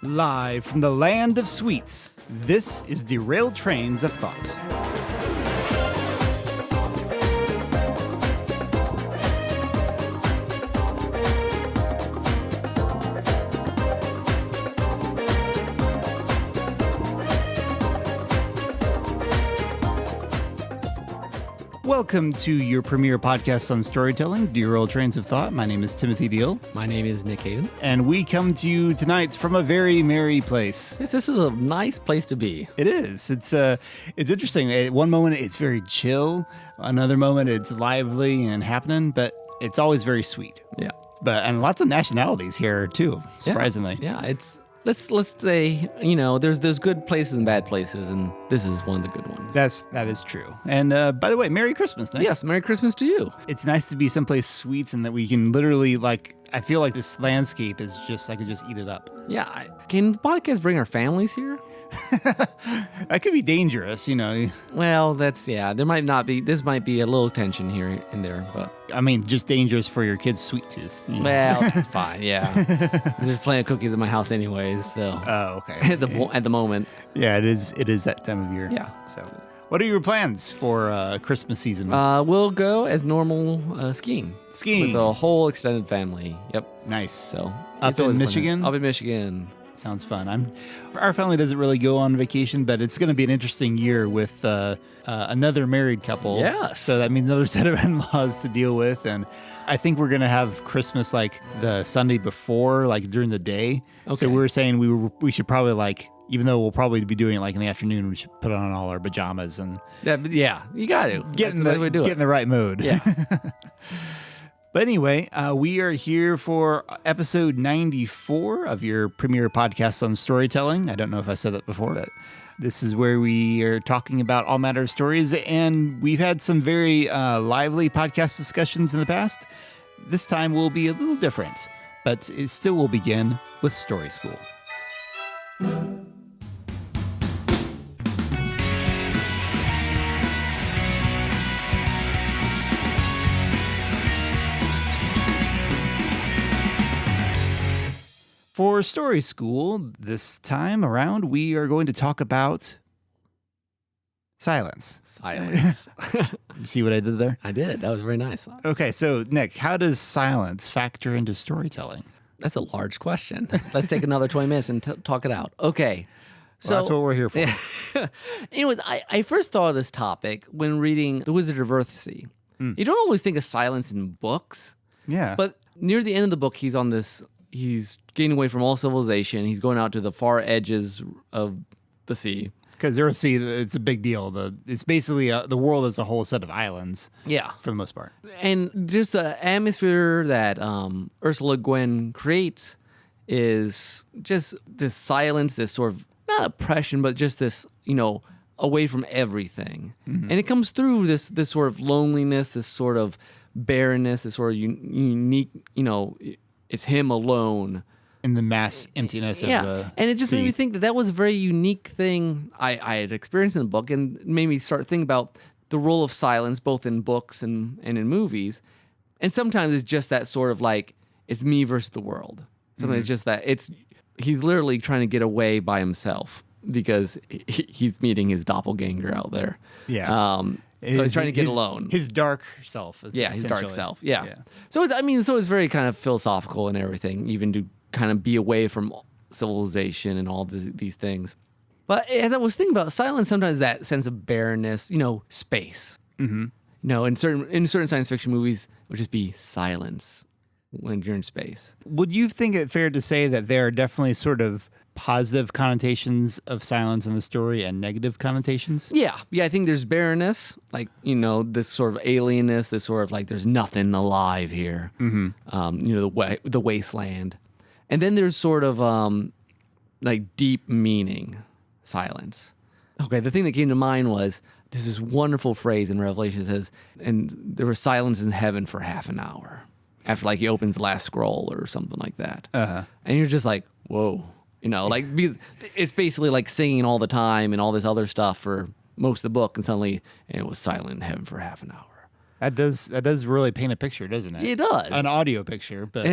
Live from the land of sweets, this is Derailed Trains of Thought. Welcome to your premier podcast on storytelling, Derailed Trains of Thought. My name is Timothy Deal. My name is Nick Hayden. And we come to you tonight from a very merry place. Yes, this is a nice place to be. It is. It's interesting. At one moment, it's very chill. Another moment, it's lively and happening, but it's always very sweet. Yeah. And lots of nationalities here, too, surprisingly. Yeah, it's... Let's say, there's good places and bad places, and this is one of the good ones. That is true. And by the way, Merry Christmas, Nick. Yes, Merry Christmas to you. It's nice to be someplace sweet and that we can literally, I feel like this landscape is just, I could just eat it up. Yeah. Can the podcast bring our families here? That could be dangerous, Well, there might not be, this might be a little tension here and there, but. I mean, just dangerous for your kid's sweet tooth. Well, it's fine, yeah. There's plenty of cookies in my house anyways, so. Oh, okay. At the moment. Yeah, it is that time of year. Yeah. So, what are your plans for Christmas season? We'll go as normal skiing. Skiing? With the whole extended family. Yep. Nice. So. Up in Michigan? Up in Michigan. Sounds fun. Our family doesn't really go on vacation, but it's going to be an interesting year with another married couple. Yes. So that means another set of in-laws to deal with. And I think we're going to have Christmas the Sunday before, during the day. Okay. So we were saying we should probably even though we'll probably be doing it in the afternoon, we should put on all our pajamas and you got to get in the right mood. Yeah. But anyway, we are here for episode 94 of your premier podcast on storytelling. I don't know if I said that before, but this is where we are talking about all matter of stories. And we've had some very lively podcast discussions in the past. This time will be a little different, but it still will begin with Story School. For Story School, this time around, we are going to talk about silence. Silence. You see what I did there? I did. That was very nice. Okay, so Nick, how does silence factor into storytelling? That's a large question. Let's take another 20 minutes and talk it out. Okay. So that's what we're here for. Anyways, I first thought of this topic when reading The Wizard of Earthsea. You don't always think of silence in books. Yeah. But near the end of the book, he's getting away from all civilization. He's going out to the far edges of the sea. Because Earthsea, it's a big deal. It's basically the world as a whole set of islands. Yeah. For the most part. And just the atmosphere that Ursula Le Guin creates is just this silence, this sort of, not oppression, but just this, away from everything. Mm-hmm. And it comes through this sort of loneliness, this sort of barrenness, this sort of unique, it's him alone. In the mass emptiness of the and it just sea. made me think that was a very unique thing I had experienced in the book, and made me start thinking about the role of silence, both in books and in movies. And sometimes it's just that sort of it's me versus the world. Sometimes it's just that he's literally trying to get away by himself because he's meeting his doppelganger out there. Yeah. So he's trying to get alone. His dark self. His dark self. Yeah. So it's very kind of philosophical and everything, even to kind of be away from civilization and all these things. But as I was thinking about silence, sometimes that sense of barrenness, space. Mm-hmm. In certain science fiction movies, it would just be silence when you're in space. Would you think it fair to say that there are definitely sort of positive connotations of silence in the story and negative connotations? Yeah, I think there's barrenness, this sort of alienness, this sort of there's nothing alive here. Mm-hmm. The wasteland. And then there's sort of deep meaning, silence. Okay, the thing that came to mind was there's this wonderful phrase in Revelation that says, and there was silence in heaven for half an hour after he opens the last scroll or something like that. Uh-huh. And you're just like, whoa. Because it's basically singing all the time and all this other stuff for most of the book, and suddenly it was silent in heaven for half an hour. That does really paint a picture, doesn't it? It does. An audio picture, but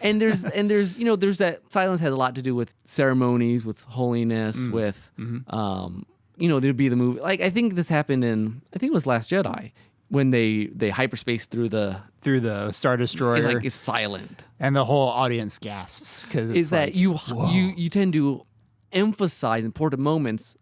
and there's there's that silence has a lot to do with ceremonies, with holiness, with there'd be the movie. Like I think this happened I think it was Last Jedi when they hyperspace through the Star Destroyer. It's silent, and the whole audience gasps because is that you tend to emphasize important moments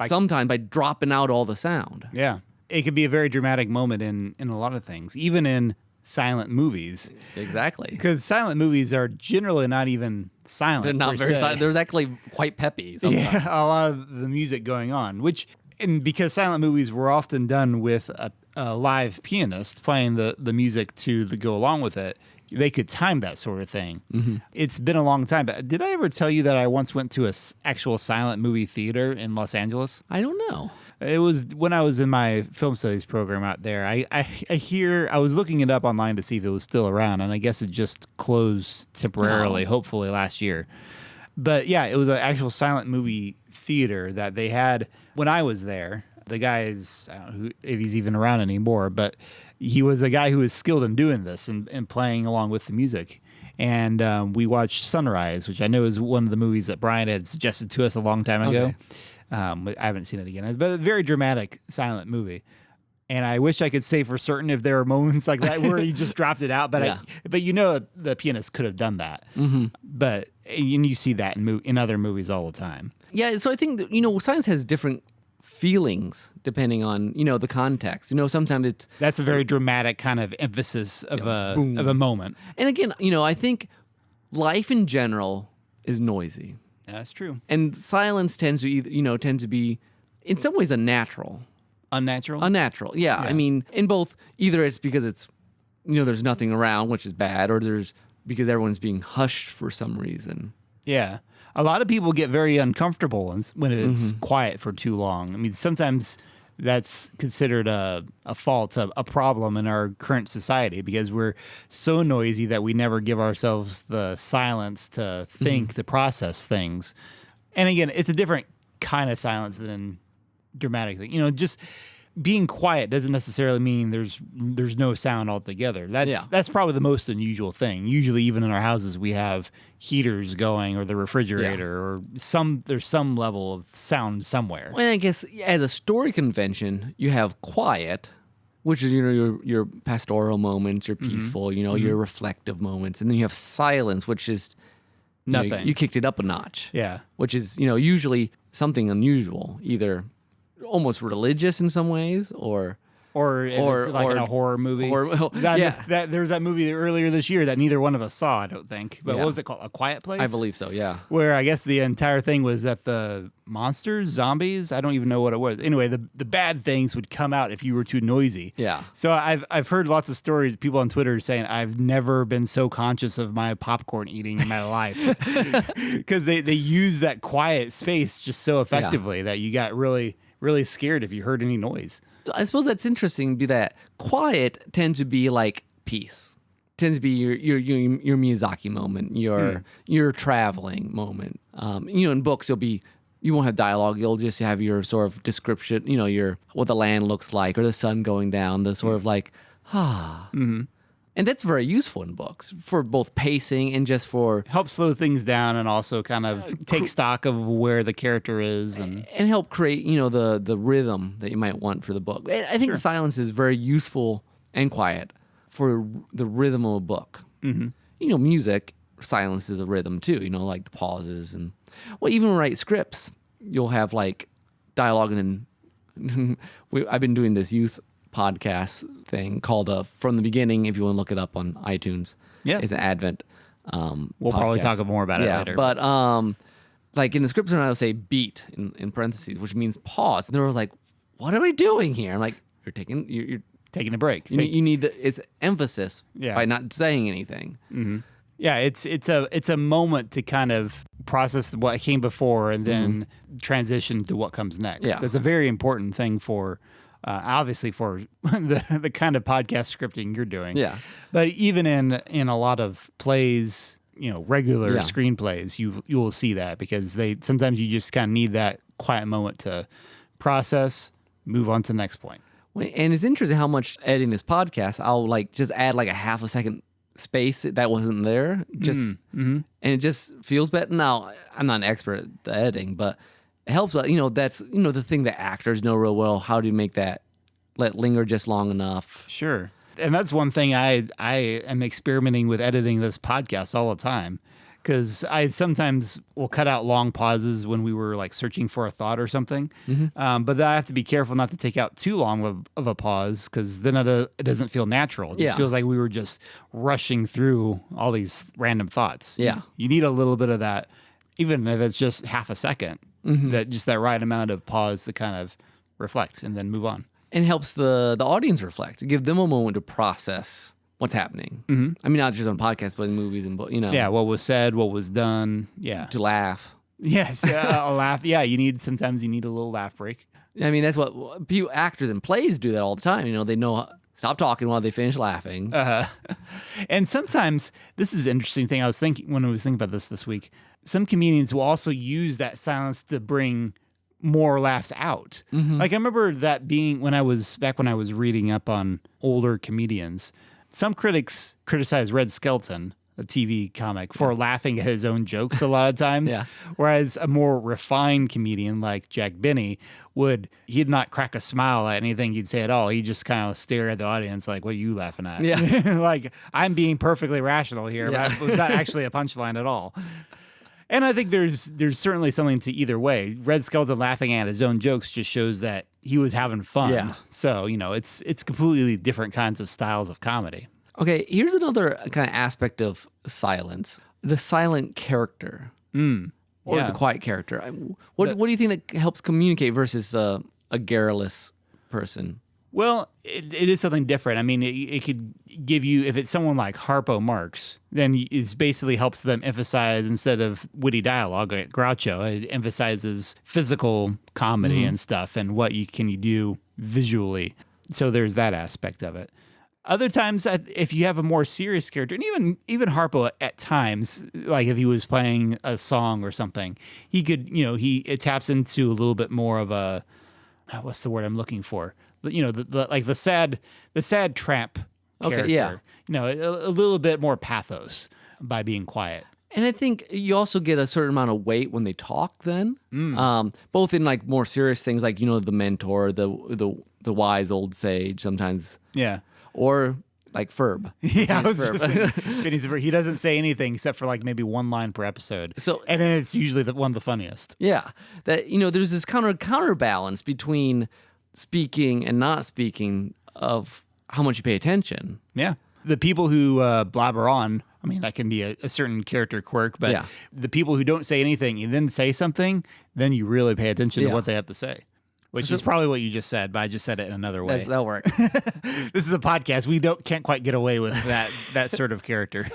sometimes by dropping out all the sound. Yeah. It could be a very dramatic moment in a lot of things, even in silent movies. Exactly. Because silent movies are generally not even silent. They're not very silent. They're actually quite peppy sometimes. Yeah, a lot of the music going on, and because silent movies were often done with a live pianist playing the music to go along with it, they could time that sort of thing. It's been a long time, but did I ever tell you that I once went to a actual silent movie theater in Los Angeles? I don't know. It was when I was in my film studies program out there. I was looking it up online to see if it was still around, and I guess it just closed temporarily, hopefully last year. But yeah, it was an actual silent movie theater that they had when I was there. The guy is, I don't know if he's even around anymore, but he was a guy who was skilled in doing this and playing along with the music. And we watched Sunrise, which I know is one of the movies that Brian had suggested to us a long time ago. I haven't seen it again, but a very dramatic silent movie. And I wish I could say for certain if there were moments like that where he just dropped it out, but but the pianist could have done that. But you see that in other movies all the time. Yeah, so I think that, silence has different feelings depending on the context. Sometimes that's a very dramatic kind of emphasis of a moment. And again, I think life in general is noisy. That's true. And silence tends to be in some ways unnatural. Unnatural. Yeah. I mean, in both, either it's because it's there's nothing around, which is bad, or there's because everyone's being hushed for some reason. Yeah. A lot of people get very uncomfortable when it's quiet for too long. I mean, sometimes that's considered a fault, a problem in our current society because we're so noisy that we never give ourselves the silence to think, to process things. And again, it's a different kind of silence than dramatic thing. Just being quiet doesn't necessarily mean there's no sound altogether. That's probably the most unusual thing. Usually, even in our houses, we have heaters going or the refrigerator or there's some level of sound somewhere. Well, I guess as a story convention, you have quiet, which is your pastoral moments, your peaceful, your reflective moments, and then you have silence, which is nothing. You kicked it up a notch. Yeah, which is usually something unusual, almost religious in some ways, or it's like in a horror movie. There's that movie earlier this year that neither one of us saw, I don't think. But what was it called? A Quiet Place? I believe so, yeah. Where I guess the entire thing was that the monsters, zombies, I don't even know what it was. Anyway, the bad things would come out if you were too noisy. Yeah. So I've heard lots of stories, people on Twitter saying, I've never been so conscious of my popcorn eating in my life. Because they use that quiet space just so effectively that you got really scared if you heard any noise. I suppose that's interesting. Be that quiet tends to be like peace. Tends to be your Miyazaki moment, your traveling moment. In books you won't have dialogue. You'll just have your sort of description. What the land looks like, or the sun going down. The sort of like And that's very useful in books for both pacing and just for help slow things down and also kind of take stock of where the character is and help create the rhythm that you might want for the book. I think silence is very useful and quiet for the rhythm of a book. Music, silence is a rhythm too. Like the pauses and even when we write scripts, you'll have like dialogue and then I've been doing this youth podcast thing called From the Beginning, if you want to look it up on iTunes. Yeah. It's an Advent we'll probably talk more about it later. But like in the scripts, I'll say beat in parentheses, which means pause. And they were like, what are we doing here? I'm like, you're taking a break. You need it's emphasis by not saying anything. Yeah, it's a moment to kind of process what came before and then transition to what comes next. Yeah. That's a very important thing for obviously for the kind of podcast scripting you're doing. Yeah. But even in a lot of plays, regular screenplays, you will see that because sometimes you just kind of need that quiet moment to process, move on to the next point. And it's interesting how much editing this podcast, I'll like just add like a half a second space that wasn't there, and it just feels better. Now, I'm not an expert at the editing, but it helps. That's the thing that actors know real well. How do you make that let linger just long enough? Sure. And that's one thing I am experimenting with editing this podcast all the time. Because I sometimes will cut out long pauses when we were like searching for a thought or something. But then I have to be careful not to take out too long of a pause, because then it doesn't feel natural. It just feels like we were just rushing through all these random thoughts. Yeah. You need a little bit of that, even if it's just half a second, that right amount of pause to kind of reflect and then move on. And helps the audience reflect, give them a moment to process what's happening. I mean, not just on podcasts, but in movies and Yeah, what was said, what was done. Yeah, to laugh. Yes, a laugh. Yeah, sometimes you need a little laugh break. I mean, that's what actors in plays do that all the time. They know stop talking while they finish laughing. And sometimes this is an interesting thing. I was thinking when I was thinking about this week. Some comedians will also use that silence to bring more laughs out. Like I remember that being when I was reading up on older comedians. Some critics criticize Red Skelton, a TV comic, for laughing at his own jokes a lot of times. Whereas a more refined comedian like Jack Benny he'd not crack a smile at anything he'd say at all. He'd just kind of stare at the audience like, what are you laughing at? Yeah. Like, I'm being perfectly rational here, but it was not actually a punchline at all. And I think there's certainly something to either way. Red Skelton laughing at his own jokes just shows that he was having fun. Yeah. So, it's completely different kinds of styles of comedy. Okay, here's another kind of aspect of silence. The silent character. Or the quiet character. What do you think that helps communicate versus a garrulous person? Well, it is something different. I mean, it could give you, if it's someone like Harpo Marx, then it basically helps them emphasize, instead of witty dialogue like Groucho, it emphasizes physical comedy and stuff and what you do visually. So there's that aspect of it. Other times, if you have a more serious character, and even Harpo at times, like if he was playing a song or something, he could, it taps into a little bit more of a, what's the word I'm looking for? The sad tramp character. Okay, yeah. A little bit more pathos by being quiet. And I think you also get a certain amount of weight when they talk then, both in like more serious things like, the mentor, the wise old sage sometimes. Yeah. Or like Ferb. Yeah, I was just saying, he doesn't say anything except for like maybe one line per episode. And then it's usually one of the funniest. Yeah. That, there's this counterbalance between speaking and not speaking of how much you pay attention. Yeah. The people who blabber on, I mean, that can be a certain character quirk, but the people who don't say anything and then say something, then you really pay attention to what they have to say. Which is probably what you just said, but I just said it in another way. That'll work. This is a podcast. We can't quite get away with that sort of character.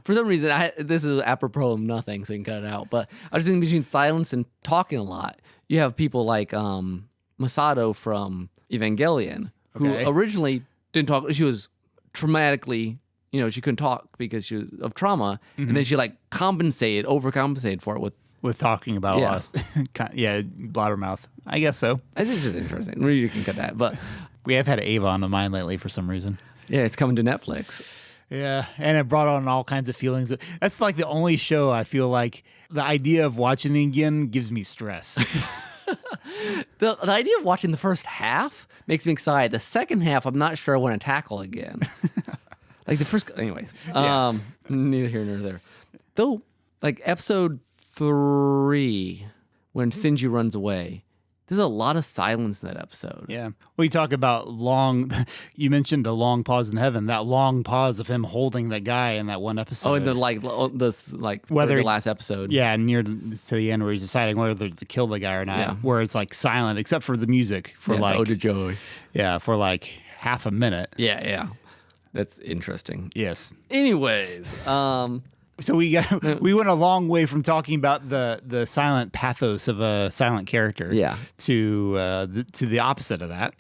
For some reason, this is apropos of nothing, so you can cut it out. But I was thinking between silence and talking a lot. You have people like Masato from Evangelion, who originally didn't talk. She was traumatically, she couldn't talk because she was of trauma, and then she like overcompensated for it with talking about a lot of blabbermouth. I guess so. I think it's just interesting. Maybe you can cut that, but we have had Ava on the mind lately for some reason. Yeah, it's coming to Netflix. Yeah, and it brought on all kinds of feelings. That's like the only show I feel like the idea of watching it again gives me stress. The idea of watching the first half makes me excited. The second half, I'm not sure I want to tackle again. Like the first, anyways. Neither here nor there. Though, like episode 3, when Shinji runs away, there's a lot of silence in that episode. Yeah. We talk about you mentioned the long pause in heaven, that long pause of him holding that guy in that one episode. Oh, and the last episode. Yeah, near to the end where he's deciding whether to kill the guy or not, where it's like silent except for the music for the Ode to Joy. Yeah, for like half a minute. Yeah. That's interesting. Yes. Anyways, so we went a long way from talking about the silent pathos of a silent character to the opposite of that.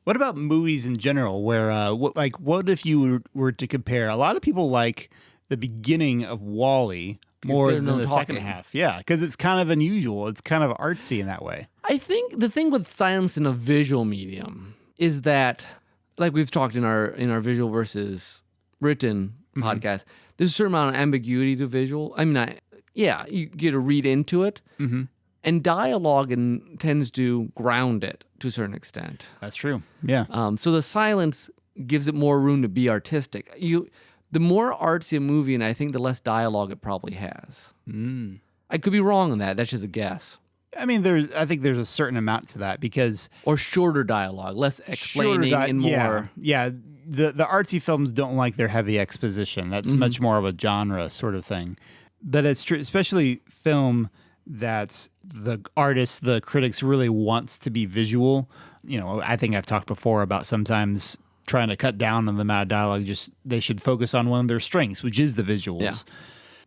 What about movies in general? Where what if you were to compare? A lot of people like the beginning of WALL-E more than the second half. Yeah, because it's kind of unusual. It's kind of artsy in that way. I think the thing with silence in a visual medium, is that, like we've talked in our visual versus written podcast, there's a certain amount of ambiguity to visual. I mean, you get to read into it, and dialogue tends to ground it to a certain extent. That's true. Yeah. So the silence gives it more room to be artistic. The more artsy a movie, and I think the less dialogue it probably has. I could be wrong on that. That's just a guess. I mean, I think there's a certain amount to that because or shorter dialogue, less explaining and more. Yeah. The artsy films don't like their heavy exposition. That's much more of a genre sort of thing. But it's true, especially film that the artists, the critics really wants to be visual. You know, I think I've talked before about sometimes trying to cut down on the amount of dialogue. Just they should focus on one of their strengths, which is the visuals. Yeah.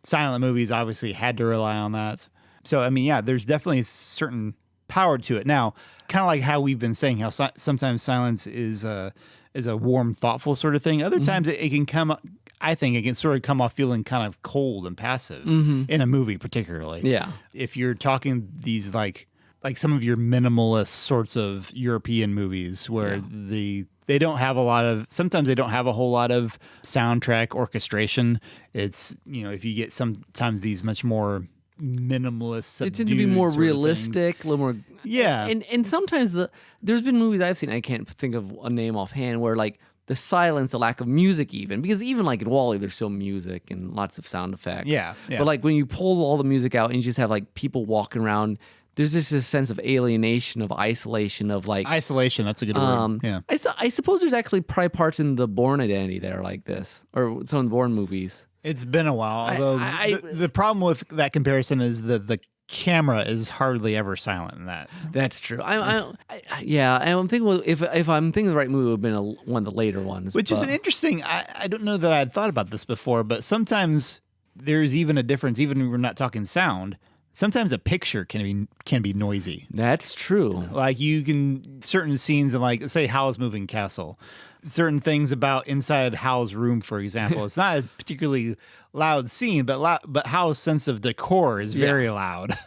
Silent movies obviously had to rely on that. So, I mean, yeah, there's definitely a certain power to it. Now, kind of like how we've been saying, how sometimes silence is a warm, thoughtful sort of thing. Other times it can come, I think it can sort of come off feeling kind of cold and passive in a movie particularly. Yeah. If you're talking these like some of your minimalist sorts of European movies where they don't have a lot of, sometimes they don't have a whole lot of soundtrack orchestration. It's, you know, if you get sometimes these much more minimalist, they tend to be more realistic, a little more. Yeah. And sometimes there's been movies I've seen, I can't think of a name offhand, where like the silence, the lack of music even, because even like in WALL-E, there's still music and lots of sound effects. Yeah. But like when you pull all the music out and you just have like people walking around, there's just this sense of alienation, of isolation, of like... Isolation, that's a good word. Yeah. I suppose there's actually probably parts in the Bourne Identity that are like this, or some of the Bourne movies. It's been a while, although the problem with that comparison is that the camera is hardly ever silent in that. That's true. I'm thinking if I'm thinking the right movie, it would have been one of the later ones. Which is an interesting. I don't know that I had thought about this before, but sometimes there's even a difference. Even when we're not talking sound, sometimes a picture can be noisy. That's true. Like you can certain scenes in like say Howl's Moving Castle. Certain things about inside Hal's room, for example. It's not a particularly loud scene, but Hal's sense of decor is very loud.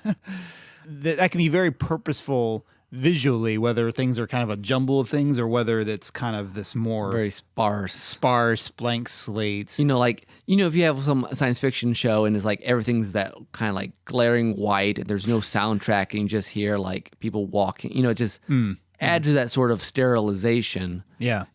That can be very purposeful visually, whether things are kind of a jumble of things or whether it's kind of this more very sparse, blank slate. You know, like, you know, if you have some science fiction show and it's like everything's that kind of like glaring white and there's no soundtrack and you just hear like people walking, you know, it just adds to that sort of sterilization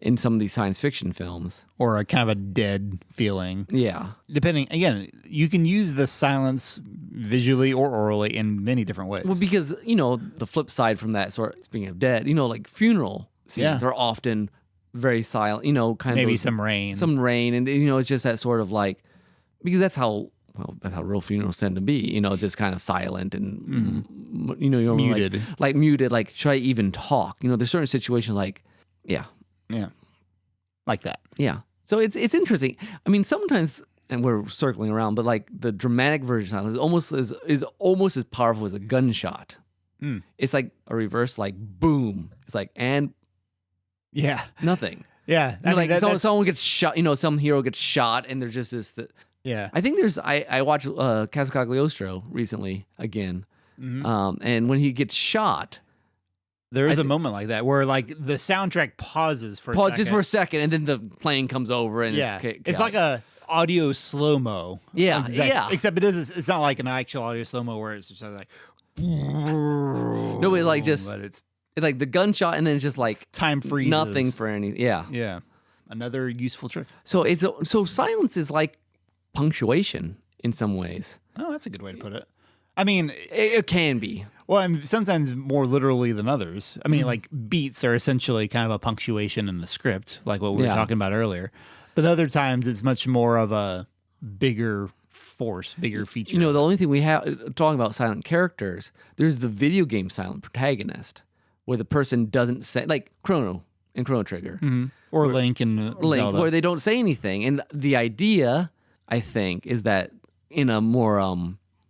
in some of these science fiction films. Or a kind of a dead feeling. Yeah. Depending, again, you can use the silence visually or orally in many different ways. Well, because, you know, the flip side from that sort, speaking of dead, you know, like funeral scenes are often very silent, you know, kind of. Maybe some rain. And, you know, it's just that sort of like, because that's how real funerals tend to be, you know, just kind of silent and, you know, you're muted. Like muted, like, should I even talk? You know, there's certain situations like, yeah. Like that. Yeah. So it's interesting. I mean, sometimes, and we're circling around, but like the dramatic version of silence is almost as powerful as a gunshot. It's like a reverse, like boom. It's like, and nothing. Yeah. You know, like someone gets shot, you know, some hero gets shot and there's just this, I think I watched Casa Cagliostro recently again. And when he gets shot, there is a moment like that where like the soundtrack pauses for a second. Just for a second, and then the plane comes over and it's like a audio slow-mo. Except it's not like an actual audio slow-mo where it's just like no, it's like just it's like the gunshot and then it's just like time freezes. Nothing for any yeah. Another useful trick. So silence is like punctuation in some ways. Oh, that's a good way to put it. I mean, it can be. Well, and sometimes more literally than others. I mean, like beats are essentially kind of a punctuation in the script, like what we were talking about earlier. But other times it's much more of a bigger force, bigger feature. You know, the only thing we have talking about silent characters, there's the video game silent protagonist, where the person doesn't say, like Chrono in Chrono Trigger, or Link in Zelda, where they don't say anything. And the idea, I think, is that in a more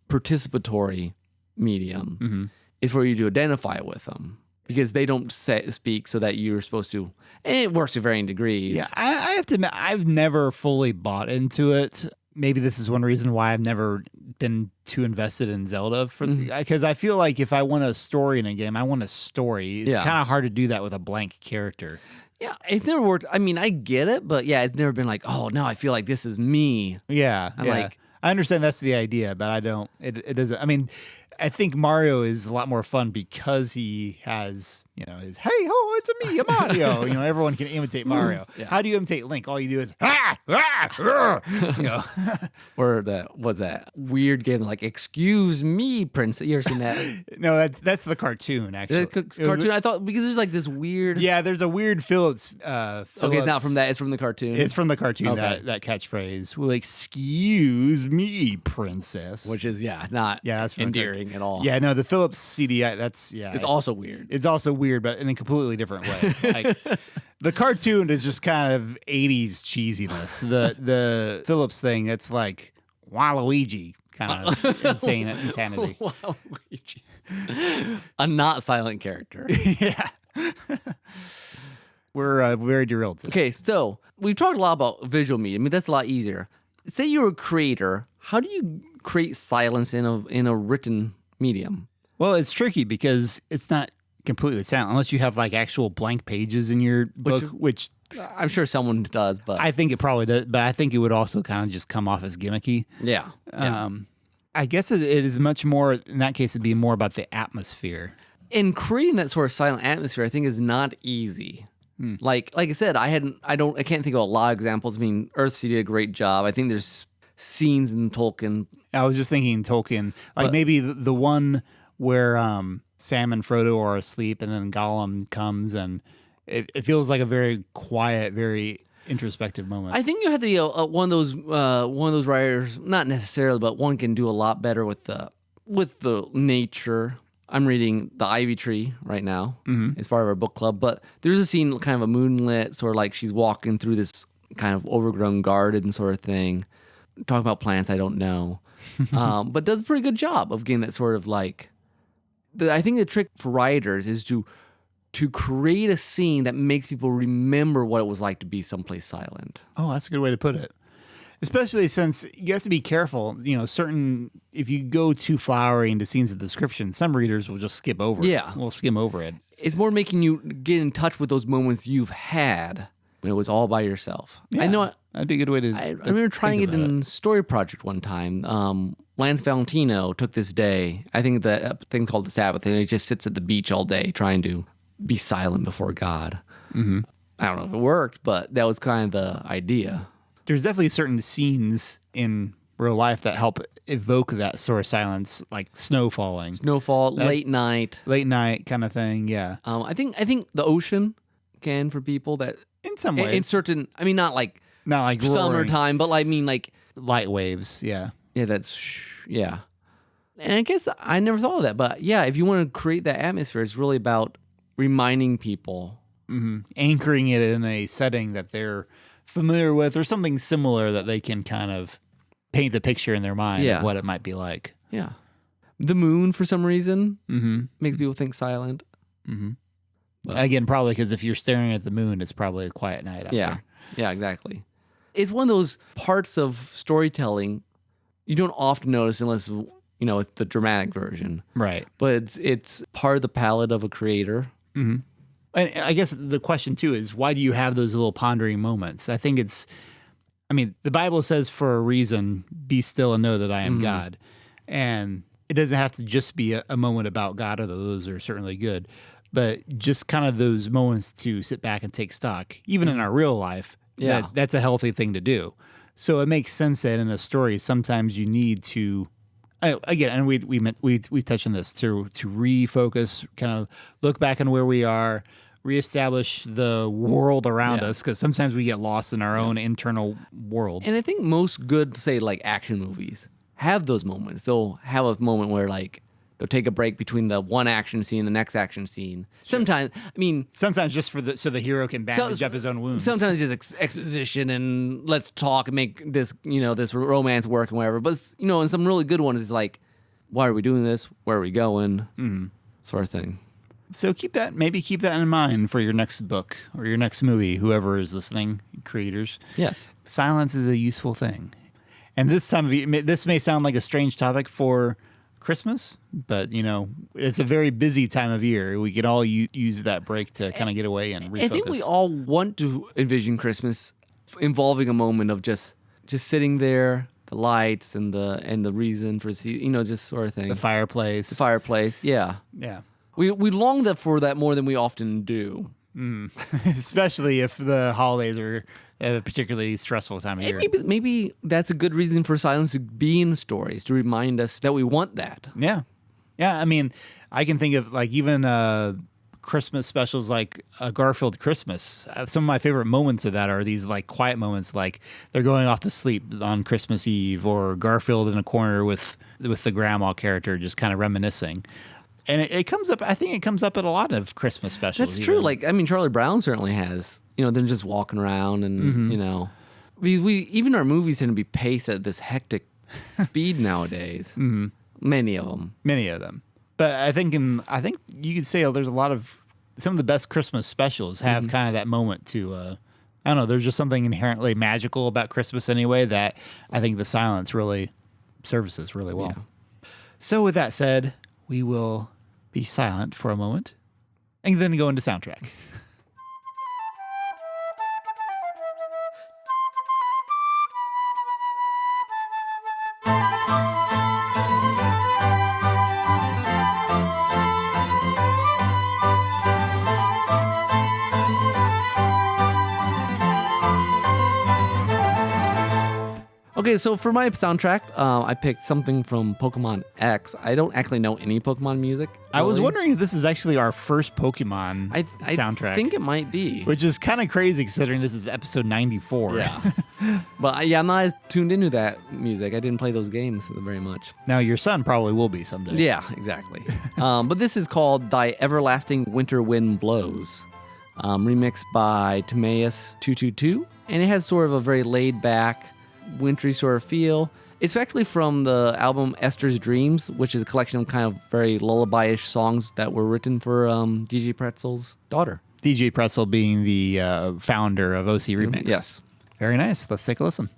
participatory medium is for you to identify with them because they don't speak, so that you're supposed to, and it works to varying degrees. Yeah, I have to admit, I've never fully bought into it maybe this is one reason why I've never been too invested in Zelda, because I feel like if I want a story in a game, I want a story. It's kind of hard to do that with a blank character. Yeah, it's never worked. I mean, I get it, but yeah, it's never been like, oh, now I feel like this is me. Yeah, like, I understand that's the idea, but I don't. It doesn't. I mean, I think Mario is a lot more fun because he has, his hey ho, it's me, I'm Mario. Everyone can imitate Mario. Yeah. How do you imitate Link? All you do is Or that weird game like Excuse Me, Princess. You ever seen that? No, that's the cartoon actually. Cartoon. I thought because there's like this weird. Yeah, there's a weird Phillips. Okay, it's not from that. It's from the cartoon. It's from the cartoon. Okay. That catchphrase. Well, excuse me, princess. Which is not that's endearing at all. Yeah, no, the Phillips CDI. It's also weird. It's also weird, but in a completely different way. Like the cartoon is just kind of 80s cheesiness. The Phillips thing, it's like Waluigi kind of insanity. Waluigi. A not silent character. Yeah. We're very derailed today. Okay, so we've talked a lot about visual media. I mean, that's a lot easier. Say you're a creator. How do you create silence in a written medium? Well, it's tricky because it's not completely silent unless you have like actual blank pages in your book, which I'm sure someone does, but I think it probably does. But I think it would also kind of just come off as gimmicky. Yeah. I guess it is much more in that case. It'd be more about the atmosphere. And creating that sort of silent atmosphere, I think, is not easy. Like I said, I can't think of a lot of examples. I mean, Earthsea did a great job. I think there's scenes in Tolkien. I was just thinking Tolkien, like maybe the one where Sam and Frodo are asleep, and then Gollum comes, and it feels like a very quiet, very introspective moment. I think you have to be one of those writers, not necessarily, but one can do a lot better with the nature. I'm reading The Ivy Tree right now. It's part of our book club, but there's a scene, kind of a moonlit, sort of like she's walking through this kind of overgrown garden sort of thing. Talking about plants, I don't know. But does a pretty good job of getting that sort of like... I think the trick for writers is to create a scene that makes people remember what it was like to be someplace silent. Oh, that's a good way to put it. Especially since you have to be careful, if you go too flowery into scenes of description, some readers will just skip over it. Yeah. Will skim over it. It's more making you get in touch with those moments you've had when it was all by yourself. Yeah, I know. That'd be a good way to I remember trying it in Story Project one time. Lance Valentino took this day, I think the thing called the Sabbath, and he just sits at the beach all day trying to be silent before God. I don't know if it worked, but that was kind of the idea. There's definitely certain scenes in real life that help evoke that sort of silence, like snow falling. Late night kind of thing, yeah. I think the ocean can for people that... In some ways. In certain... I mean, not like summertime, but I mean like... Light waves, yeah. Yeah, yeah. And I guess I never thought of that, but yeah, if you want to create that atmosphere, it's really about reminding people. Anchoring it in a setting that they're familiar with or something similar that they can kind of paint the picture in their mind of what it might be like. Yeah. The moon, for some reason, makes people think silent. Again, probably because if you're staring at the moon, it's probably a quiet night out there. Yeah, exactly. It's one of those parts of storytelling you don't often notice unless, it's the dramatic version. Right. But it's part of the palette of a creator. And I guess the question, too, is why do you have those little pondering moments? I think the Bible says for a reason, be still and know that I am God. And it doesn't have to just be a moment about God, although those are certainly good. But just kind of those moments to sit back and take stock, even in our real life, that's a healthy thing to do. So it makes sense that in a story, sometimes you need to... Again, and we touched on this to refocus, kind of look back on where we are, reestablish the world around us, because sometimes we get lost in our own internal world. And I think most good, say, like action movies have those moments. They'll have a moment where like they'll take a break between the one action scene and the next action scene. Sure. Sometimes just so the hero can bandage up his own wounds. Sometimes just exposition and let's talk and make this this romance work and whatever. But in some really good ones, it's like, why are we doing this? Where are we going? Sort of thing. So keep that in mind for your next book or your next movie. Whoever is listening, creators. Yes, silence is a useful thing. And this time of year, this may sound like a strange topic for Christmas, but it's a very busy time of year. We could all use that break to kind of get away and refocus. I think we all want to envision Christmas involving a moment of just sitting there, the lights and the reason for just sort of thing. The fireplace, yeah. We long for that more than we often do. Especially if the holidays are a particularly stressful time of year. Maybe that's a good reason for silence to be in stories, to remind us that we want that. Yeah. I mean, I can think of like even Christmas specials like Garfield Christmas. Some of my favorite moments of that are these like quiet moments, like they're going off to sleep on Christmas Eve, or Garfield in a corner with the grandma character just kind of reminiscing. And it comes up. I think it comes up at a lot of Christmas specials. That's true. Like, I mean, Charlie Brown certainly has. Them just walking around, and we even our movies tend to be paced at this hectic speed nowadays. Mm-hmm. Many of them. But I think you could say there's a lot of some of the best Christmas specials have kind of that moment to. I don't know. There's just something inherently magical about Christmas anyway that I think the silence really services really well. Yeah. So with that said, we will be silent for a moment and then go into soundtrack. Okay, so for my soundtrack, I picked something from Pokemon X. I don't actually know any Pokemon music. Really. I was wondering if this is actually our first Pokemon soundtrack. I think it might be. Which is kind of crazy considering this is episode 94. Yeah. But I'm not as tuned into that music. I didn't play those games very much. Now, your son probably will be someday. Yeah, exactly. But this is called Thy Everlasting Winter Wind Blows, remixed by Timaeus222. And it has sort of a very laid-back, wintry sort of feel. It's actually from the album Esther's Dreams, which is a collection of kind of very lullaby-ish songs that were written for DJ Pretzel's daughter. DJ Pretzel being the founder of OC Remix. Yes. Very nice. Let's take a listen.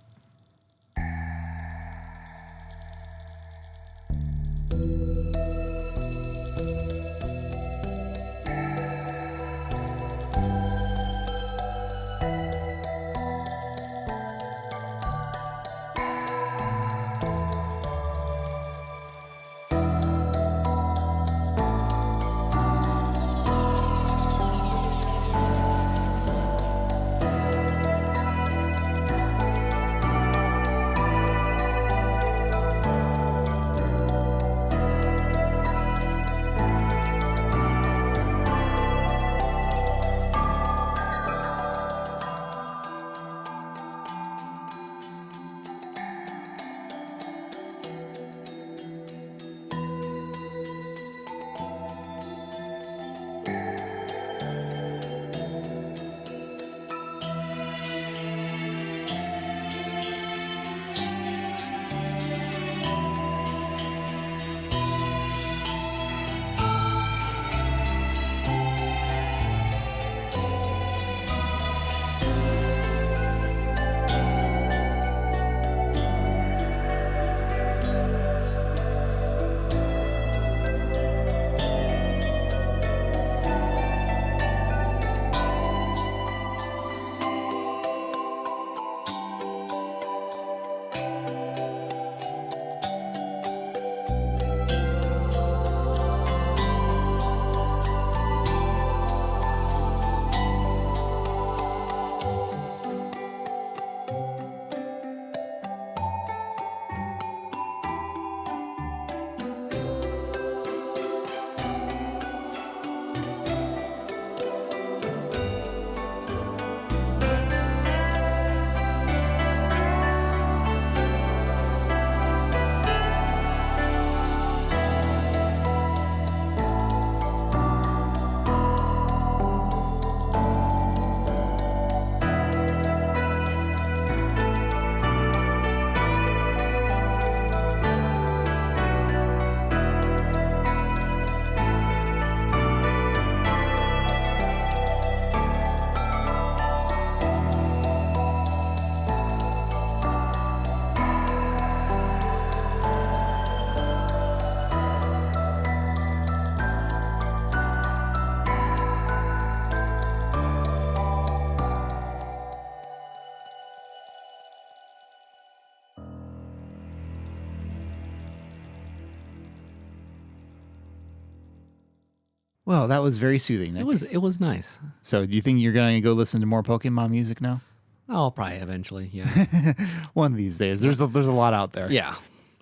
Well, that was very soothing, Nick. It was nice. So do you think you're going to go listen to more Pokemon music now? I'll probably eventually, yeah. One of these days. There's a lot out there. Yeah.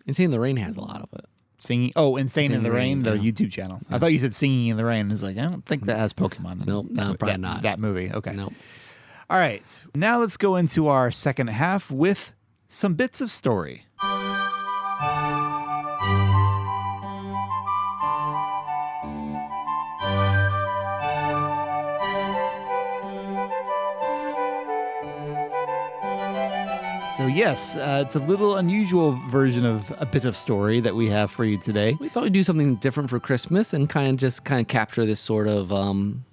Insane in the Rain has a lot of it. Singing. Oh, Insane in the Rain, the YouTube channel. I thought you said Singing in the Rain. It's like, I don't think that has Pokemon in it. Nope, no, probably not. That movie. Okay. Nope. All right. Now let's go into our second half with some bits of story. So yes, it's a little unusual version of a bit of story that we have for you today. We thought we'd do something different for Christmas and kind of capture this sort of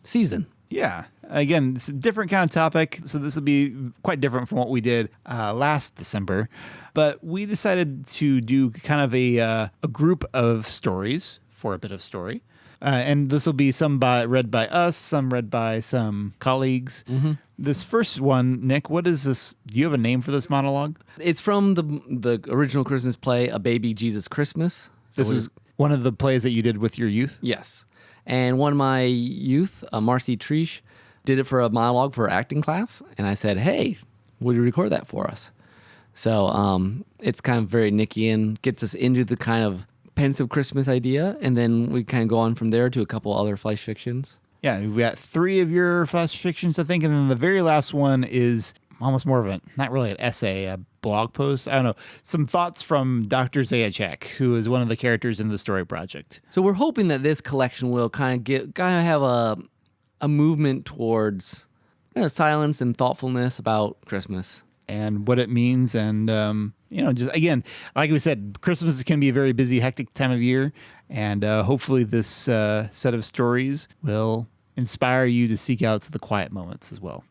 season. Yeah. Again, it's a different kind of topic, so this will be quite different from what we did last December. But we decided to do kind of a group of stories for a bit of story. And this will be some read by us, some read by some colleagues. Mm-hmm. This first one, Nick, what is this? Do you have a name for this monologue? It's from the original Christmas play, A Baby Jesus Christmas. This is one of the plays that you did with your youth? Yes. And one of my youth, Marcy Trish, did it for a monologue for acting class. And I said, hey, would you record that for us? So it's kind of very Nickian, gets us into the kind of pensive Christmas idea, and then we kind of go on from there to a couple other flash fictions. Yeah, we've got 3 of your flash fictions, I think, and then the very last one is almost more of not really an essay, a blog post. I don't know, some thoughts from Dr. Zajac, who is one of the characters in the story project. So we're hoping that this collection will kind of have a movement towards silence and thoughtfulness about Christmas. And what it means, and just again, like we said, Christmas can be a very busy, hectic time of year, and hopefully this set of stories will inspire you to seek out the quiet moments as well.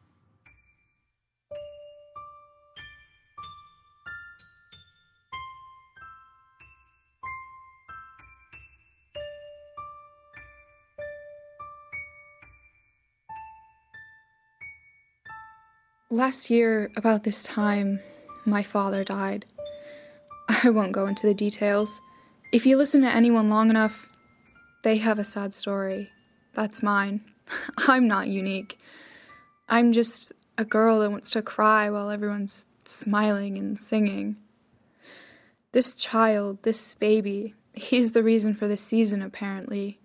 Last year, about this time, my father died. I won't go into the details. If you listen to anyone long enough, they have a sad story. That's mine. I'm not unique. I'm just a girl that wants to cry while everyone's smiling and singing. This child, this baby, he's the reason for this season, apparently.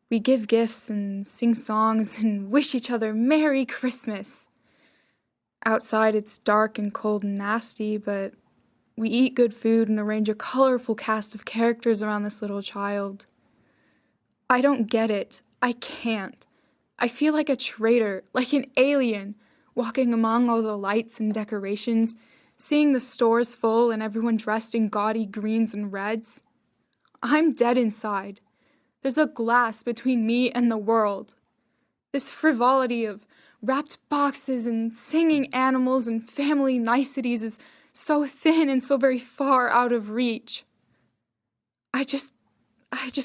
We give gifts and sing songs and wish each other Merry Christmas. Outside it's dark and cold and nasty, but we eat good food and arrange a colorful cast of characters around this little child. I don't get it. I can't. I feel like a traitor, like an alien, walking among all the lights and decorations, seeing the stores full and everyone dressed in gaudy greens and reds. I'm dead inside. There's a glass between me and the world. This frivolity of wrapped boxes and singing animals and family niceties is so thin and so very far out of reach. I just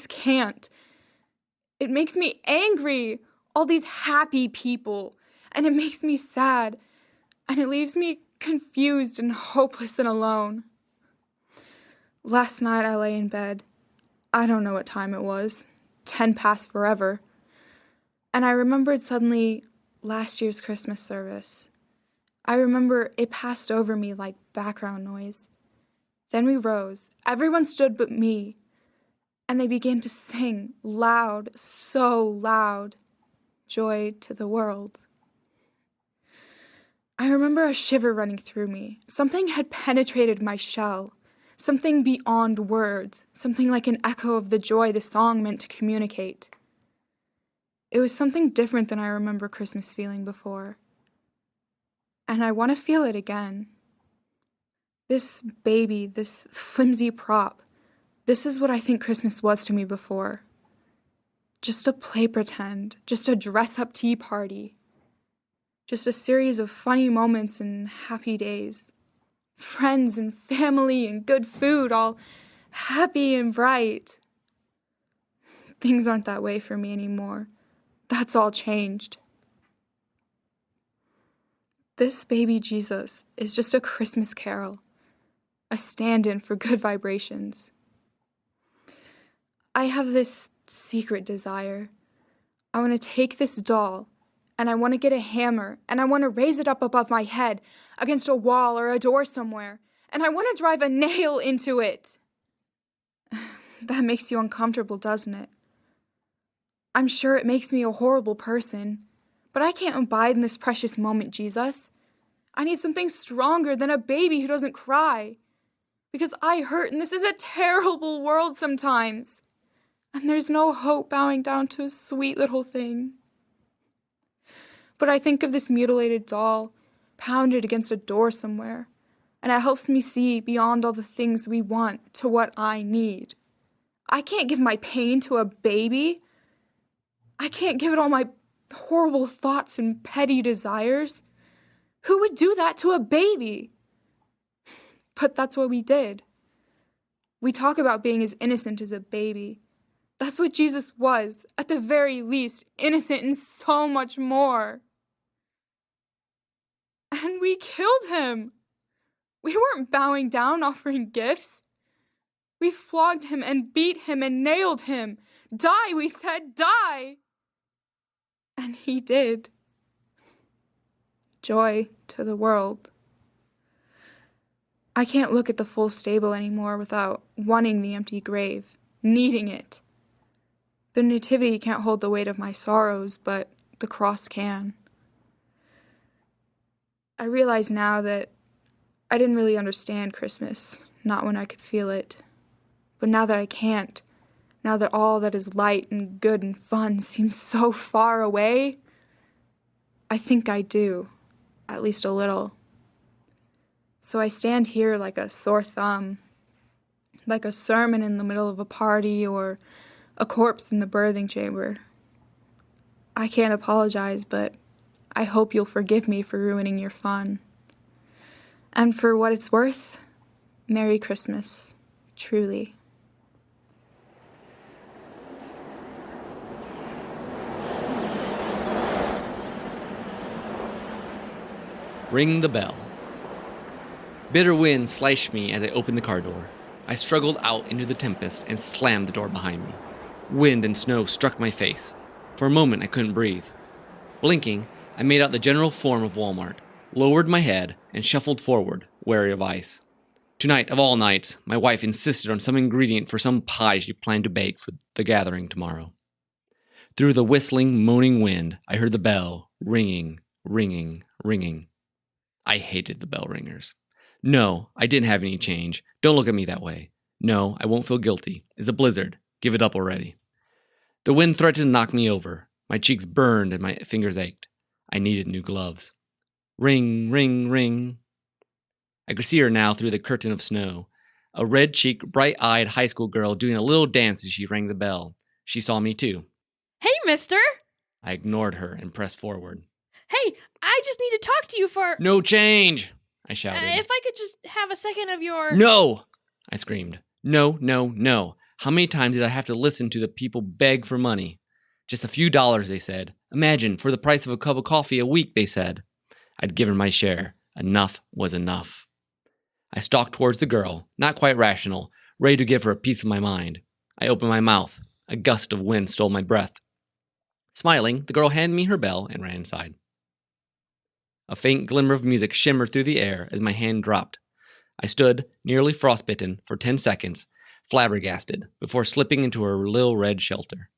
can't. It makes me angry, all these happy people, and it makes me sad, and it leaves me confused and hopeless and alone. Last night I lay in bed. I don't know what time it was. 10 past forever. And I remembered suddenly last year's Christmas service. I remember it passed over me like background noise. Then we rose. Everyone stood but me. And they began to sing loud, so loud. Joy to the world. I remember a shiver running through me. Something had penetrated my shell. Something beyond words. Something like an echo of the joy the song meant to communicate. It was something different than I remember Christmas feeling before. And I want to feel it again. This baby, this flimsy prop, this is what I think Christmas was to me before. Just a play pretend, just a dress-up tea party. Just a series of funny moments and happy days. Friends and family and good food, all happy and bright. Things aren't that way for me anymore. That's all changed. This baby Jesus is just a Christmas carol, a stand-in for good vibrations. I have this secret desire. I want to take this doll, and I want to get a hammer, and I want to raise it up above my head against a wall or a door somewhere, and I want to drive a nail into it. That makes you uncomfortable, doesn't it? I'm sure it makes me a horrible person, but I can't abide in this precious moment, Jesus. I need something stronger than a baby who doesn't cry. Because I hurt, and this is a terrible world sometimes. And there's no hope bowing down to a sweet little thing. But I think of this mutilated doll, pounded against a door somewhere, and it helps me see beyond all the things we want to what I need. I can't give my pain to a baby. I can't give it all my horrible thoughts and petty desires. Who would do that to a baby? But that's what we did. We talk about being as innocent as a baby. That's what Jesus was, at the very least, innocent and so much more. And we killed him. We weren't bowing down, offering gifts. We flogged him and beat him and nailed him. Die, we said, die. And he did. Joy to the world. I can't look at the full stable anymore without wanting the empty grave, needing it. The nativity can't hold the weight of my sorrows, but the cross can. I realize now that I didn't really understand Christmas, not when I could feel it. But now that I can't, now that all that is light and good and fun seems so far away, I think I do, at least a little. So I stand here like a sore thumb, like a sermon in the middle of a party or a corpse in the birthing chamber. I can't apologize, but I hope you'll forgive me for ruining your fun. And for what it's worth, Merry Christmas, truly. Ring the bell. Bitter wind slashed me as I opened the car door. I struggled out into the tempest and slammed the door behind me. Wind and snow struck my face. For a moment, I couldn't breathe. Blinking, I made out the general form of Walmart, lowered my head, and shuffled forward, wary of ice. Tonight, of all nights, my wife insisted on some ingredient for some pie she planned to bake for the gathering tomorrow. Through the whistling, moaning wind, I heard the bell ringing, ringing, ringing. I hated the bell ringers. No, I didn't have any change. Don't look at me that way. No, I won't feel guilty. It's a blizzard. Give it up already. The wind threatened to knock me over. My cheeks burned and my fingers ached. I needed new gloves. Ring, ring, ring. I could see her now through the curtain of snow. A red-cheeked, bright-eyed high school girl doing a little dance as she rang the bell. She saw me too. Hey, mister! I ignored her and pressed forward. Hey, I just need to talk to you for... No change! I shouted. If I could just have a second of your... No! I screamed. No, no, no. How many times did I have to listen to the people beg for money? Just a few dollars, they said. Imagine, for the price of a cup of coffee a week, they said. I'd given my share. Enough was enough. I stalked towards the girl, not quite rational, ready to give her a piece of my mind. I opened my mouth. A gust of wind stole my breath. Smiling, the girl handed me her bell and ran inside. A faint glimmer of music shimmered through the air as my hand dropped. I stood, nearly frostbitten, for 10 seconds, flabbergasted, before slipping into her little red shelter.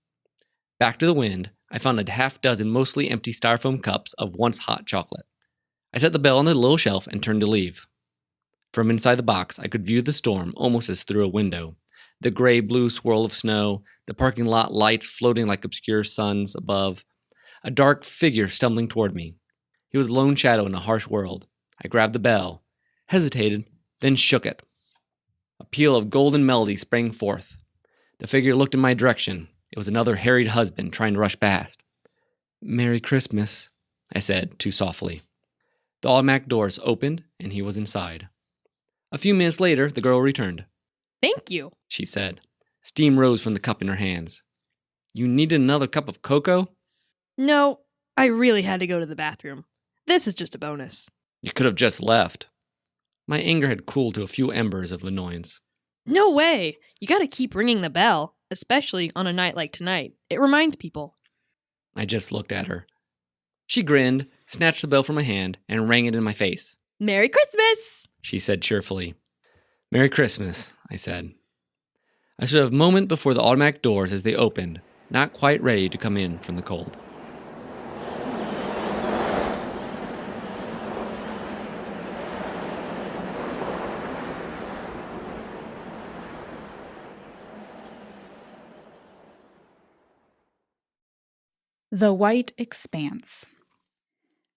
Back to the wind, I found a half-dozen mostly empty styrofoam cups of once hot chocolate. I set the bell on the little shelf and turned to leave. From inside the box, I could view the storm almost as through a window. The gray-blue swirl of snow, the parking lot lights floating like obscure suns above, a dark figure stumbling toward me. He was a lone shadow in a harsh world. I grabbed the bell, hesitated, then shook it. A peal of golden melody sprang forth. The figure looked in my direction. It was another harried husband trying to rush past. "Merry Christmas," I said, too softly. The automatic doors opened, and he was inside. A few minutes later, the girl returned. Thank you. She said. Steam rose from the cup in her hands. "You needed another cup of cocoa?" No, I really had to go to the bathroom. This is just a bonus. "You could have just left." My anger had cooled to a few embers of annoyance. No way. You gotta keep ringing the bell, especially on a night like tonight. It reminds people. I just looked at her. She grinned, snatched the bell from my hand, and rang it in my face. Merry Christmas! She said cheerfully. Merry Christmas, I said. I stood a moment before the automatic doors as they opened, not quite ready to come in from the cold. The White Expanse.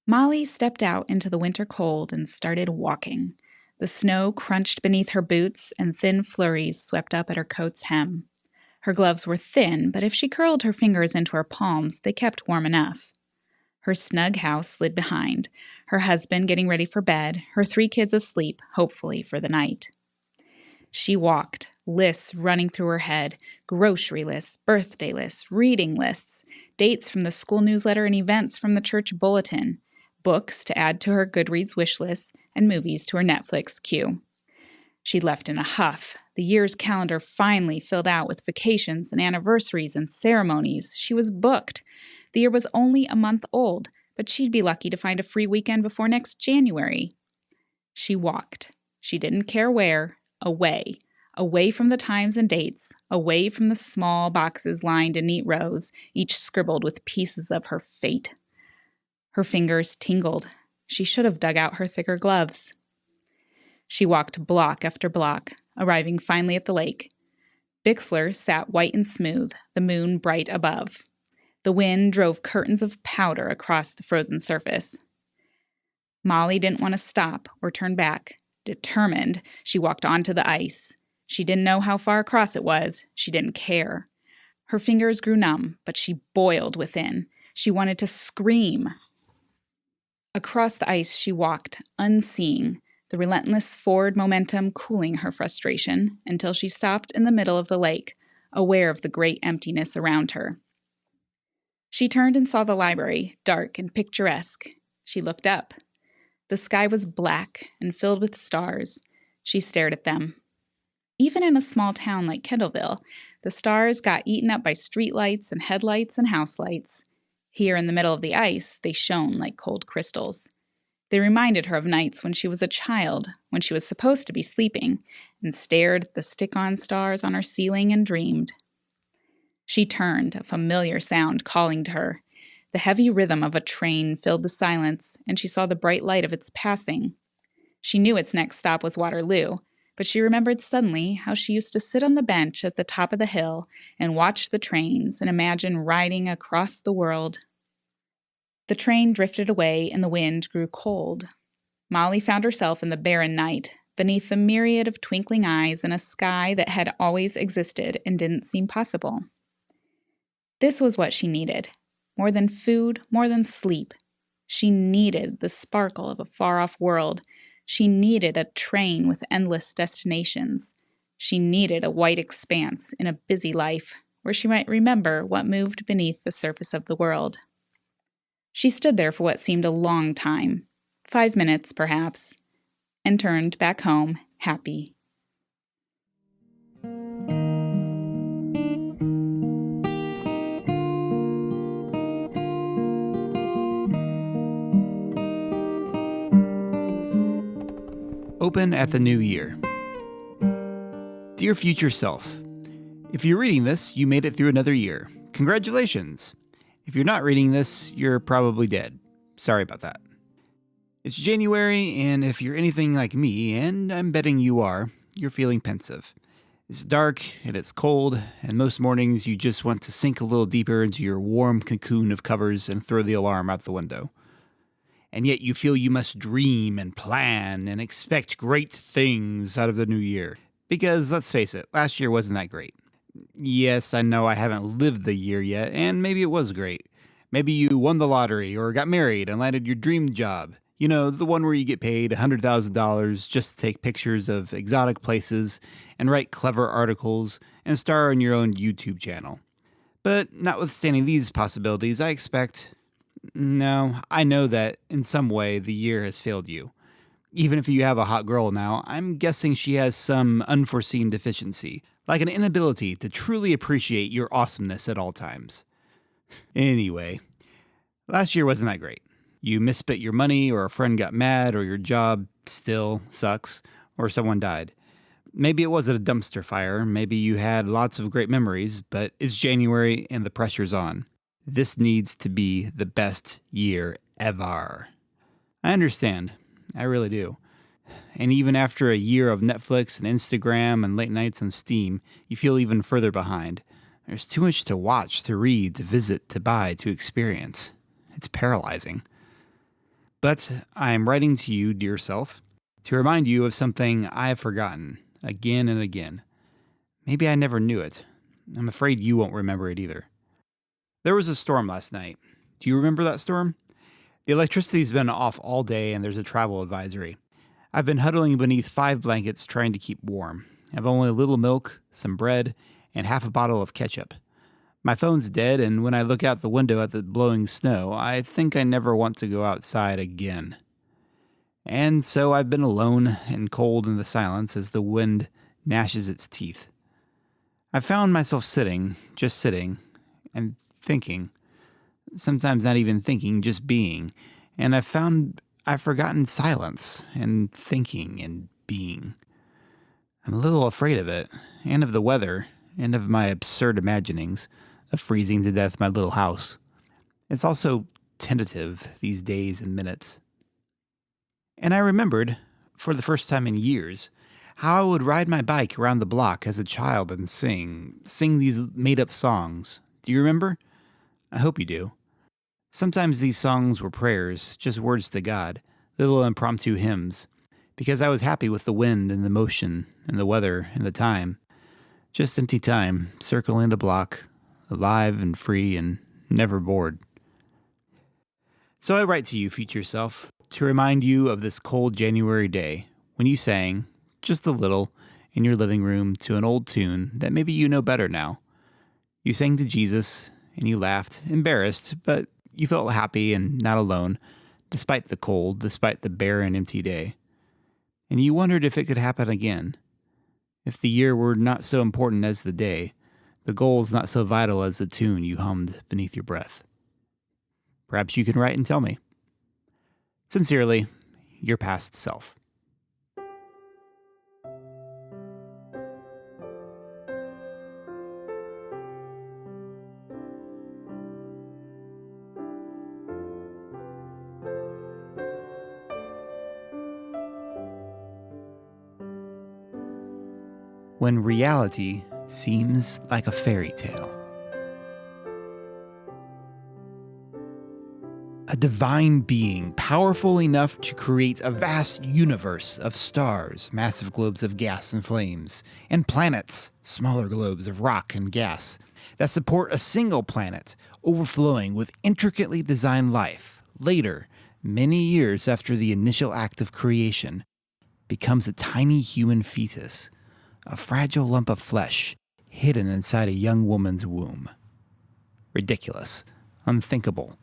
Molly stepped out into the winter cold and started walking. The snow crunched beneath her boots and thin flurries swept up at her coat's hem. Her gloves were thin, but if she curled her fingers into her palms, they kept warm enough. Her snug house slid behind, her husband getting ready for bed, her 3 kids asleep, hopefully for the night. She walked, lists running through her head, grocery lists, birthday lists, reading lists, dates from the school newsletter and events from the church bulletin, books to add to her Goodreads wish list, and movies to her Netflix queue. She left in a huff. The year's calendar finally filled out with vacations and anniversaries and ceremonies. She was booked. The year was only a month old, but she'd be lucky to find a free weekend before next January. She walked. She didn't care where. Away from the times and dates, away from the small boxes lined in neat rows, each scribbled with pieces of her fate. Her fingers tingled. She should have dug out her thicker gloves. She walked block after block, arriving finally at the lake. Bixler sat white and smooth, the moon bright above. The wind drove curtains of powder across the frozen surface. Molly didn't want to stop or turn back. Determined, she walked onto the ice. She didn't know how far across it was. She didn't care. Her fingers grew numb, but she boiled within. She wanted to scream. Across the ice she walked, unseeing, the relentless forward momentum cooling her frustration until she stopped in the middle of the lake, aware of the great emptiness around her. She turned and saw the library, dark and picturesque. She looked up. The sky was black and filled with stars. She stared at them. Even in a small town like Kendallville, the stars got eaten up by streetlights and headlights and house lights. Here in the middle of the ice, they shone like cold crystals. They reminded her of nights when she was a child, when she was supposed to be sleeping, and stared at the stick-on stars on her ceiling and dreamed. She turned, a familiar sound calling to her. The heavy rhythm of a train filled the silence, and she saw the bright light of its passing. She knew its next stop was Waterloo, but she remembered suddenly how she used to sit on the bench at the top of the hill and watch the trains and imagine riding across the world. The train drifted away and the wind grew cold. Molly found herself in the barren night, beneath the myriad of twinkling eyes in a sky that had always existed and didn't seem possible. This was what she needed. More than food, more than sleep. She needed the sparkle of a far-off world. She needed a train with endless destinations. She needed a white expanse in a busy life where she might remember what moved beneath the surface of the world. She stood there for what seemed a long time, 5 minutes perhaps, and turned back home happy. Open at the new year. Dear future self, if you're reading this, you made it through another year. Congratulations. If you're not reading this, you're probably dead. Sorry about that. It's January, and if you're anything like me, and I'm betting you are, you're feeling pensive. It's dark, and it's cold, and most mornings you just want to sink a little deeper into your warm cocoon of covers and throw the alarm out the window. And yet you feel you must dream and plan and expect great things out of the new year. Because, let's face it, last year wasn't that great. Yes, I know I haven't lived the year yet, and maybe it was great. Maybe you won the lottery or got married and landed your dream job. You know, the one where you get paid $100,000 just to take pictures of exotic places and write clever articles and star on your own YouTube channel. But notwithstanding these possibilities, I know that in some way the year has failed you. Even if you have a hot girl now, I'm guessing she has some unforeseen deficiency, like an inability to truly appreciate your awesomeness at all times. Anyway, Last year wasn't that great. You misspent your money, or a friend got mad, or your job still sucks, or someone died. Maybe it was at a dumpster fire. Maybe you had lots of great memories, but it's January and the pressure's on. This needs to be the best year ever. I understand. I really do. And even after a year of Netflix and Instagram and late nights on Steam, you feel even further behind. There's too much to watch, to read, to visit, to buy, to experience. It's paralyzing. But I am writing to you, dear self, to remind you of something I've forgotten again and again. Maybe I never knew it. I'm afraid you won't remember it either. There was a storm last night. Do you remember that storm? The electricity's been off all day and there's a travel advisory. I've been huddling beneath 5 blankets trying to keep warm. I've only a little milk, some bread, and half a bottle of ketchup. My phone's dead, and when I look out the window at the blowing snow, I think I never want to go outside again. And so I've been alone and cold in the silence as the wind gnashes its teeth. I found myself sitting, just sitting, and thinking. Sometimes not even thinking, just being. And I've forgotten silence and thinking and being. I'm a little afraid of it, and of the weather, and of my absurd imaginings of freezing to death my little house. It's also tentative these days and minutes. And I remembered, for the first time in years, how I would ride my bike around the block as a child and sing these made-up songs. Do you remember? I hope you do. Sometimes these songs were prayers, just words to God, little impromptu hymns, because I was happy with the wind and the motion and the weather and the time. Just empty time, circling the block, alive and free and never bored. So I write to you, future self, to remind you of this cold January day when you sang, just a little, in your living room to an old tune that maybe you know better now. You sang to Jesus and you laughed, embarrassed, but you felt happy and not alone, despite the cold, despite the bare and empty day. And you wondered if it could happen again. If the year were not so important as the day, the goals not so vital as the tune you hummed beneath your breath. Perhaps you can write and tell me. Sincerely, your past self. When reality seems like a fairy tale. A divine being powerful enough to create a vast universe of stars, massive globes of gas and flames, and planets, smaller globes of rock and gas, that support a single planet, overflowing with intricately designed life, later, many years after the initial act of creation, becomes a tiny human fetus, a fragile lump of flesh hidden inside a young woman's womb. Ridiculous, unthinkable,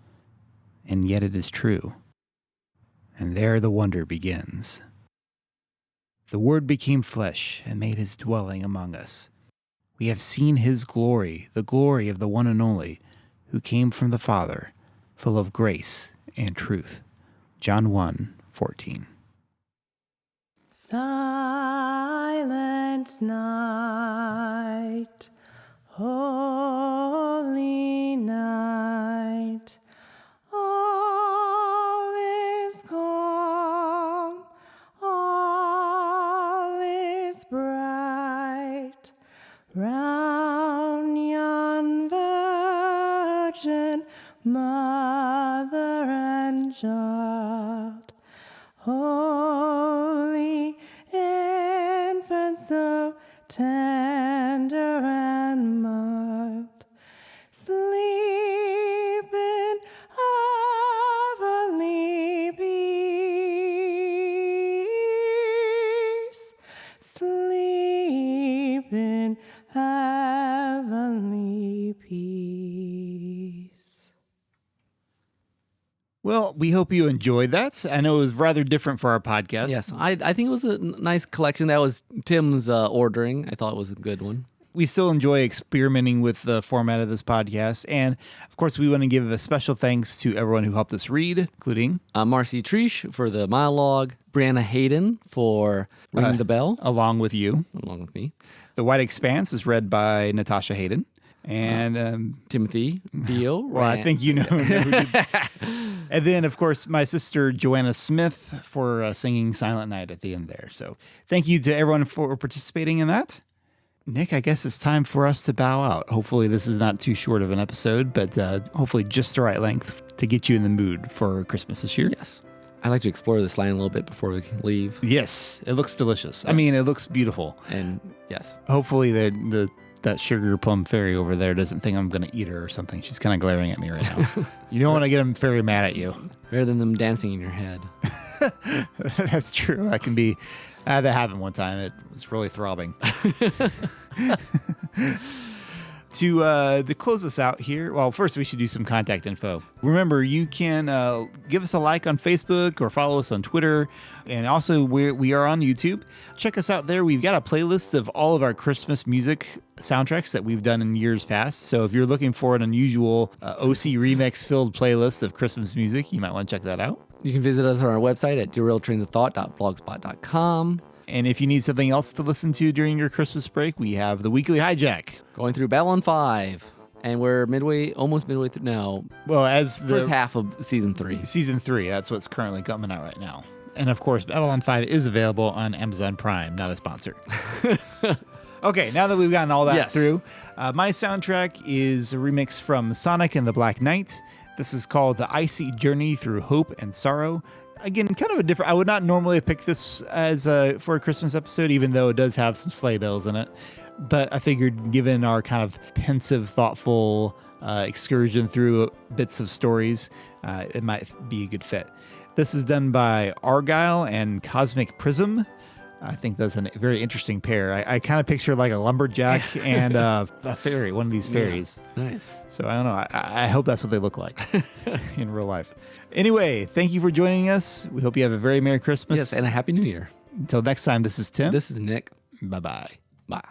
and yet it is true. And there the wonder begins. The Word became flesh and made his dwelling among us. We have seen his glory, the glory of the one and only, who came from the Father, full of grace and truth. John 1:14. Silent night, holy night, all is calm, all is bright, round yon virgin, mother and child, holy infant, so tender and mild, sleep in heavenly peace, sleep in heavenly peace. Well, we hope you enjoyed that. I know it was rather different for our podcast. Yes, I think it was a nice collection. That was Tim's ordering. I thought it was a good one. We still enjoy experimenting with the format of this podcast. And of course, we want to give a special thanks to everyone who helped us read, including Marcy Trish for the monologue, Brianna Hayden for ringing the bell, along with you. along with me, The White Expanse is read by Natasha Hayden. And Timothy Dio. well, I think you know. Who did. And then, of course, my sister Joanna Smith for singing Silent Night at the end there. So thank you to everyone for participating in that. Nick, I guess it's time for us to bow out. Hopefully this is not too short of an episode, but hopefully just the right length to get you in the mood for Christmas this year. Yes. I'd like to explore this land a little bit before we leave. Yes, it looks delicious. I mean, it looks beautiful. And yes. Hopefully that sugar plum fairy over there doesn't think I'm going to eat her or something. She's kind of glaring at me right now. You don't want to get them very mad at you. Better than them dancing in your head. That's true. That can be. That happened one time. It was really throbbing. To close us out here, well, first we should do some contact info. Remember, you can give us a like on Facebook or follow us on Twitter. And also, we are on YouTube. Check us out there. We've got a playlist of all of our Christmas music soundtracks that we've done in years past. So if you're looking for an unusual OC remix-filled playlist of Christmas music, you might want to check that out. You can visit us on our website at derailedtrainsofthought.blogspot.com. And if you need something else to listen to during your Christmas break, we have the Weekly Hijack. Going through Babylon 5. And we're almost midway through now. Well, as the First half of season 3. Season 3, that's what's currently coming out right now. And of course, Babylon 5 is available on Amazon Prime, not a sponsor. Okay, now that we've gotten all that through, my soundtrack is a remix from Sonic and the Black Knight. This is called The Icy Journey Through Hope and Sorrow. Again, kind of a different. I would not normally have picked this as for a Christmas episode, even though it does have some sleigh bells in it. But I figured, given our kind of pensive, thoughtful excursion through bits of stories, it might be a good fit. This is done by Argyle and Cosmic Prism. I think that's a very interesting pair. I kind of picture like a lumberjack and a fairy, one of these fairies. Yeah. Nice. So I don't know. I hope that's what they look like in real life. Anyway, thank you for joining us. We hope you have a very Merry Christmas. Yes, and a Happy New Year. Until next time, this is Tim. This is Nick. Bye-bye. Bye.